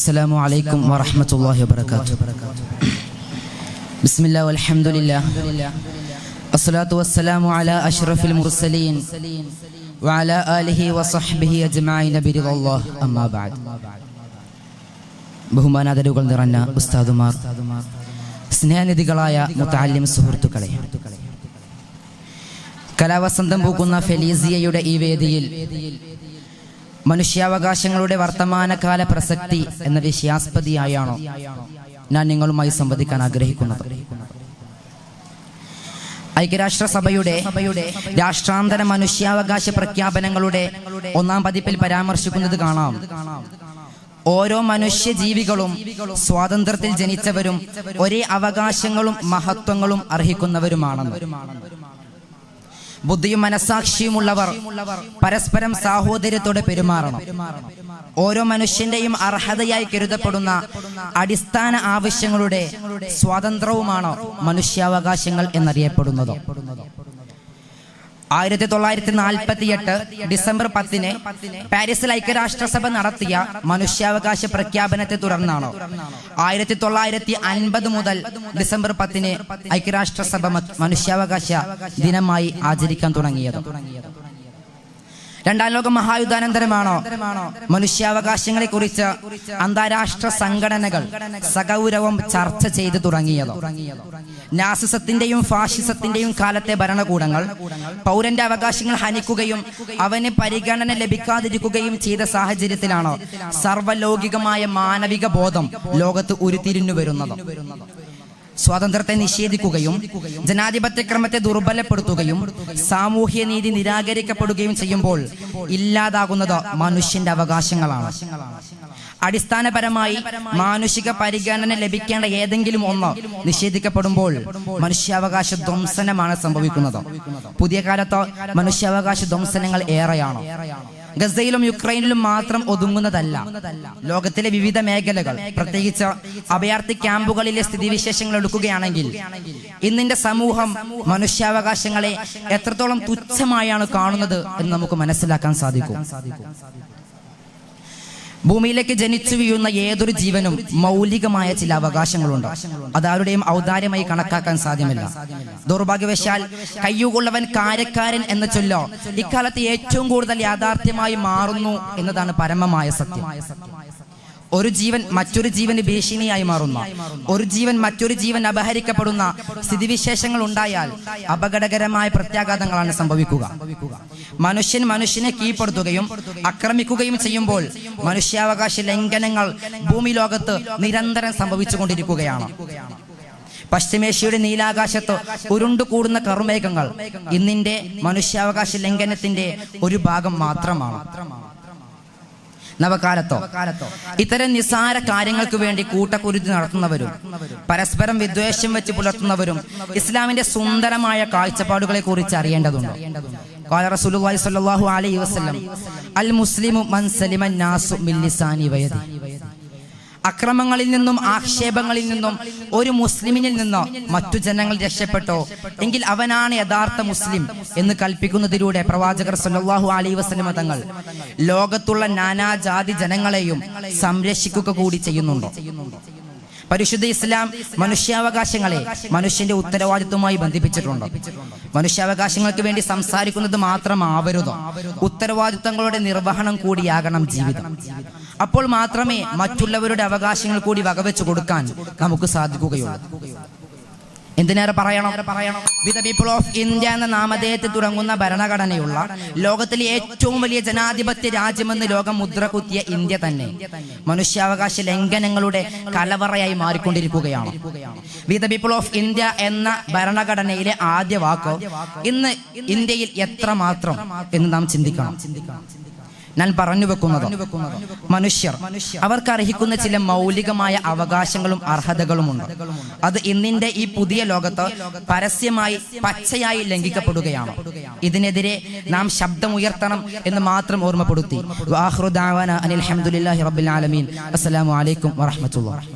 السلام عليكم ورحمة الله وبركاته. بسم الله والحمد لله والصلاة والسلام على أشرف المرسلين وعلى آله وصحبه أجمعين برضا الله أما بعد. ബഹുമാനാദരവുകൾ നിറഞ്ഞ ഉസ്താദുമാർ, സ്നേഹനിധികളായ മുതഅല്ലിം സുഹൃത്തുക്കളെ, കലാവസന്തം പൂക്കുന്ന ഫെലീസിയയുടെ ഈ വേദിയിൽ മനുഷ്യാവകാശങ്ങളുടെ വർത്തമാനകാല പ്രസക്തി എന്ന വിഷയാസ്പദിയായാണോ ഞാൻ നിങ്ങളുമായി സംവദിക്കാൻ ആഗ്രഹിക്കുന്നത്. ഐക്യരാഷ്ട്രസഭയുടെ രാഷ്ട്രാന്തര മനുഷ്യാവകാശ പ്രഖ്യാപനങ്ങളുടെ 1-ാം പതിപ്പിൽ പരാമർശിക്കുന്നത് കാണാം. ഓരോ മനുഷ്യ ജീവികളും സ്വാതന്ത്ര്യത്തിൽ ജനിച്ചവരും ഒരേ അവകാശങ്ങളും മഹത്വങ്ങളും അർഹിക്കുന്നവരുമാണെന്ന്. ബുദ്ധിയും മനസാക്ഷിയുമുള്ളവർ പരസ്പരം സാഹോദര്യത്തോടെ പെരുമാറണം. ഓരോ മനുഷ്യന്റെയും അർഹതയായി കരുതപ്പെടുന്ന അടിസ്ഥാന ആവശ്യങ്ങളുടെ സ്വാതന്ത്ര്യവുമാണ് മനുഷ്യാവകാശങ്ങൾ എന്നറിയപ്പെടുന്നത്. 1948 ഡിസംബർ 10 പാരീസിൽ ഐക്യരാഷ്ട്രസഭ നടത്തിയ മനുഷ്യാവകാശ പ്രഖ്യാപനത്തെ തുടർന്നാണ് 1950 മുതൽ ഡിസംബർ 10 ഐക്യരാഷ്ട്രസഭ മനുഷ്യാവകാശ ദിനമായി ആചരിക്കാൻ തുടങ്ങിയത്. 2ാം ലോക മഹായുദ്ധാനന്തരമാണോ മനുഷ്യാവകാശങ്ങളെ കുറിച്ച് അന്താരാഷ്ട്ര സംഘടനകൾ സഗൗരവം ചർച്ച ചെയ്തു തുടങ്ങിയത്. നാസിസത്തിന്റെയും ഫാഷിസത്തിന്റെയും കാലത്തെ ഭരണകൂടങ്ങൾ പൗരന്റെ അവകാശങ്ങൾ ഹനിക്കുകയും അവന് പരിഗണന ലഭിക്കാതിരിക്കുകയും ചെയ്ത സാഹചര്യത്തിലാണ് സർവ്വലൗകികമായ മാനവിക ബോധം ലോകത്ത് ഉരുത്തിരിഞ്ഞു വരുന്നത്. സ്വാതന്ത്ര്യത്തെ നിഷേധിക്കുകയും ജനാധിപത്യക്രമത്തെ ദുർബലപ്പെടുത്തുകയും സാമൂഹ്യ നീതി നിരാകരിക്കപ്പെടുകയും ചെയ്യുമ്പോൾ ഇല്ലാതാകുന്നത് മനുഷ്യന്റെ അവകാശങ്ങളാണ്. അടിസ്ഥാനപരമായി മാനുഷിക പരിഗണന ലഭിക്കേണ്ട ഏതെങ്കിലും ഒന്ന് നിഷേധിക്കപ്പെടുമ്പോൾ മനുഷ്യാവകാശ ധ്വംസനമാണ് സംഭവിക്കുന്നത്. പുതിയ കാലത്ത് മനുഷ്യാവകാശ ധ്വംസനങ്ങൾ ഏറെയാണ്. ഗസയിലും യുക്രൈനിലും മാത്രം ഒതുങ്ങുന്നതല്ല. ലോകത്തിലെ വിവിധ മേഖലകൾ, പ്രത്യേകിച്ച് അഭയാർത്ഥി ക്യാമ്പുകളിലെ സ്ഥിതിവിശേഷങ്ങൾ എടുക്കുകയാണെങ്കിൽ ഇന്നിന്റെ സമൂഹം മനുഷ്യാവകാശങ്ങളെ എത്രത്തോളം തുച്ഛമായാണ് കാണുന്നത് എന്ന് നമുക്ക് മനസ്സിലാക്കാൻ സാധിക്കും. ഭൂമിയിലേക്ക് ജനിച്ചു വീഴുന്ന ഏതൊരു ജീവനും മൗലികമായ ചില അവകാശങ്ങളുണ്ട്. അതാരുടെയും ഔദാര്യമായി കണക്കാക്കാൻ സാധ്യമല്ല. ദൗർഭാഗ്യവശാൽ കയ്യുകൊള്ളവൻ കാര്യക്കാരൻ എന്ന ചൊല്ലോ ഇക്കാലത്ത് ഏറ്റവും കൂടുതൽ യാഥാർത്ഥ്യമായി മാറുന്നു എന്നതാണ് പരമമായ സത്യം. ഒരു ജീവൻ മറ്റൊരു ജീവന് ഭീഷണിയായി മാറുന്ന, ഒരു ജീവൻ മറ്റൊരു ജീവൻ അപഹരിക്കപ്പെടുന്ന സ്ഥിതിവിശേഷങ്ങൾ ഉണ്ടായാൽ അപകടകരമായ പ്രത്യാഘാതങ്ങളാണ് സംഭവിക്കുക. മനുഷ്യൻ മനുഷ്യനെ കീഴ്പ്പെടുത്തുകയും ആക്രമിക്കുകയും ചെയ്യുമ്പോൾ മനുഷ്യാവകാശ ലംഘനങ്ങൾ ഭൂമി ലോകത്ത് നിരന്തരം സംഭവിച്ചുകൊണ്ടിരിക്കുകയാണ്. പശ്ചിമേഷ്യയുടെ നീലാകാശത്ത് ഉരുണ്ടുകൂടുന്ന കറുമേഘങ്ങൾ ഇന്നിന്റെ മനുഷ്യാവകാശ ലംഘനത്തിന്റെ ഒരു ഭാഗം മാത്രമാണ്. നവകാലത്തോ ഇത്തരം നിസ്സാര കാര്യങ്ങൾക്ക് വേണ്ടി കൂട്ടക്കുരുതി നടത്തുന്നവരും പരസ്പരം വിദ്വേഷം വെച്ച് പുലർത്തുന്നവരും ഇസ്ലാമിന്റെ സുന്ദരമായ കാഴ്ചപ്പാടുകളെ കുറിച്ച് അറിയേണ്ടതുണ്ട്. ഖാല റസൂലുള്ളാഹി സ്വല്ലല്ലാഹു അലൈഹി വസല്ലം അൽ മുസ്ലിമു മൻ സലിമൻ നാസു മിൻ ലിസാനി വയദി. അക്രമങ്ങളിൽ നിന്നും ആക്ഷേപങ്ങളിൽ നിന്നും ഒരു മുസ്ലിമിനിൽ നിന്നോ മറ്റു ജനങ്ങൾ രക്ഷപ്പെട്ടോ എങ്കിൽ അവനാണ് യഥാർത്ഥ മുസ്ലിം എന്ന് കൽപ്പിക്കുന്നതിലൂടെ പ്രവാചകർ സല്ലല്ലാഹു അലൈഹി വസല്ലം തങ്ങൾ ലോകത്തുള്ള നാനാജാതി ജനങ്ങളെയും സംരക്ഷിക്കുക കൂടി ചെയ്യുന്നുണ്ടോ? പരിശുദ്ധ ഇസ്ലാം മനുഷ്യാവകാശങ്ങളെ മനുഷ്യന്റെ ഉത്തരവാദിത്വമായി ബന്ധിപ്പിച്ചിട്ടുണ്ട്. മനുഷ്യാവകാശങ്ങൾക്ക് വേണ്ടി സംസാരിക്കുന്നത് മാത്രമാവരുതോ, ഉത്തരവാദിത്വങ്ങളുടെ നിർവഹണം കൂടിയാകണം ജീവിതം. അപ്പോൾ മാത്രമേ മറ്റുള്ളവരുടെ അവകാശങ്ങൾ കൂടി വകവെച്ചു കൊടുക്കാൻ നമുക്ക് സാധിക്കുകയുള്ളൂ. എന്തിനേറെ പറയണം, ദ പീപ്പിൾ ഓഫ് ഇന്ത്യ എന്ന നാമധേയത്തിൽ തുടങ്ങുന്ന ഭരണഘടനയുള്ള ലോകത്തിലെ ഏറ്റവും വലിയ ജനാധിപത്യ രാജ്യമെന്ന് ലോകം മുദ്ര കുത്തിയ ഇന്ത്യ തന്നെ മനുഷ്യാവകാശ ലംഘനങ്ങളുടെ കലവറയായി മാറിക്കൊണ്ടിരിക്കുകയാണ്. ദ പീപ്പിൾ ഓഫ് ഇന്ത്യ എന്ന ഭരണഘടനയിലെ ആദ്യ വാക്ക് ഇന്ന് ഇന്ത്യയിൽ എത്രമാത്രം എന്ന് നാം ചിന്തിക്കണം. ഞാൻ പറഞ്ഞു വെക്കുന്നത്, മനുഷ്യർ അവർക്ക് അർഹിക്കുന്ന ചില മൗലികമായ അവകാശങ്ങളും അർഹതകളുമുണ്ട്. അത് ഇന്നിന്റെ ഈ പുതിയ ലോകത്ത് പരസ്യമായി പച്ചയായി ലംഘിക്കപ്പെടുകയാണ്. ഇതിനെതിരെ നാം ശബ്ദമുയർത്തണം എന്ന് മാത്രം ഓർമ്മപ്പെടുത്തി. വആഖിറു ദഅവാന അനിൽ ഹംദുലില്ലാഹി റബ്ബിൽ ആലമീൻ. അസ്സലാമു അലൈക്കും വറഹ്മത്തുള്ളാഹി.